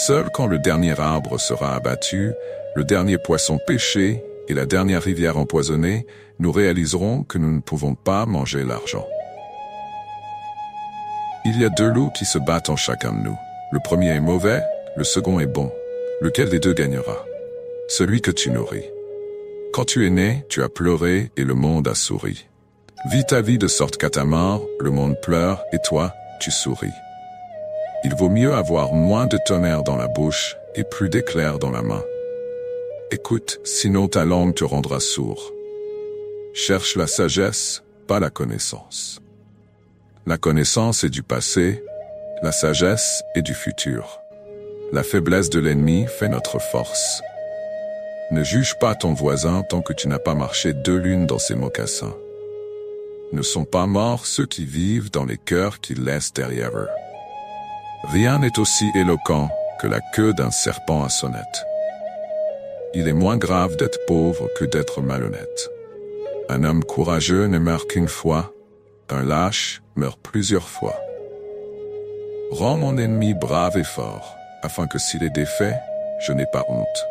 Seul quand le dernier arbre sera abattu, le dernier poisson pêché et la dernière rivière empoisonnée, nous réaliserons que nous ne pouvons pas manger l'argent. Il y a deux loups qui se battent en chacun de nous. Le premier est mauvais, le second est bon. Lequel des deux gagnera? Celui que tu nourris. Quand tu es né, tu as pleuré et le monde a souri. Vis ta vie de sorte qu'à ta mort, le monde pleure et toi, tu souris. Il vaut mieux avoir moins de tonnerre dans la bouche et plus d'éclairs dans la main. Écoute, sinon ta langue te rendra sourd. Cherche la sagesse, pas la connaissance. La connaissance est du passé, la sagesse est du futur. La faiblesse de l'ennemi fait notre force. Ne juge pas ton voisin tant que tu n'as pas marché 2 lunes dans ses mocassins. Ne sont pas morts ceux qui vivent dans les cœurs qu'ils laissent derrière eux. Rien n'est aussi éloquent que la queue d'un serpent à sonnette. Il est moins grave d'être pauvre que d'être malhonnête. Un homme courageux ne meurt qu'une fois, un lâche meurt plusieurs fois. Rends mon ennemi brave et fort, afin que s'il est défait, je n'ai pas honte.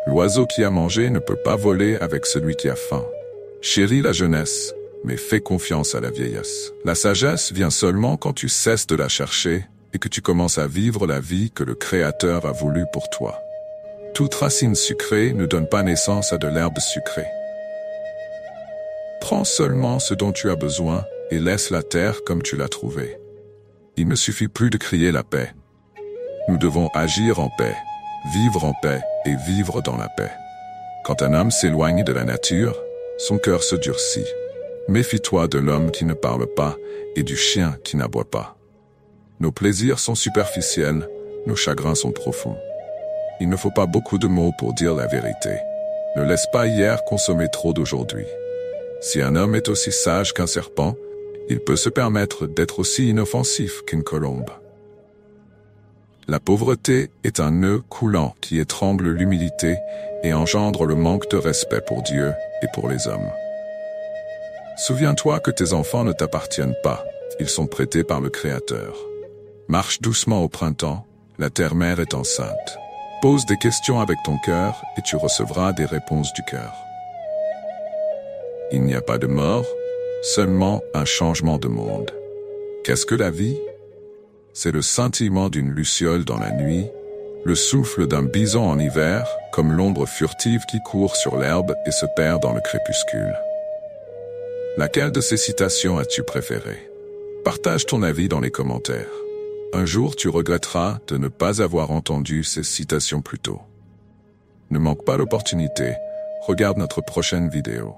L'oiseau qui a mangé ne peut pas voler avec celui qui a faim. Chéris la jeunesse, mais fais confiance à la vieillesse. La sagesse vient seulement quand tu cesses de la chercher et que tu commences à vivre la vie que le Créateur a voulu pour toi. Toute racine sucrée ne donne pas naissance à de l'herbe sucrée. Prends seulement ce dont tu as besoin et laisse la terre comme tu l'as trouvée. Il ne suffit plus de crier la paix. Nous devons agir en paix, vivre en paix et vivre dans la paix. Quand un homme s'éloigne de la nature, son cœur se durcit. Méfie-toi de l'homme qui ne parle pas et du chien qui n'aboie pas. Nos plaisirs sont superficiels, nos chagrins sont profonds. Il ne faut pas beaucoup de mots pour dire la vérité. Ne laisse pas hier consommer trop d'aujourd'hui. Si un homme est aussi sage qu'un serpent, il peut se permettre d'être aussi inoffensif qu'une colombe. La pauvreté est un nœud coulant qui étrangle l'humilité et engendre le manque de respect pour Dieu et pour les hommes. Souviens-toi que tes enfants ne t'appartiennent pas, ils sont prêtés par le Créateur. Marche doucement au printemps, la terre-mère est enceinte. Pose des questions avec ton cœur et tu recevras des réponses du cœur. Il n'y a pas de mort, seulement un changement de monde. Qu'est-ce que la vie? C'est le scintillement d'une luciole dans la nuit, le souffle d'un bison en hiver, comme l'ombre furtive qui court sur l'herbe et se perd dans le crépuscule. Laquelle de ces citations as-tu préférée? Partage ton avis dans les commentaires. Un jour, tu regretteras de ne pas avoir entendu ces citations plus tôt. Ne manque pas l'opportunité, regarde notre prochaine vidéo.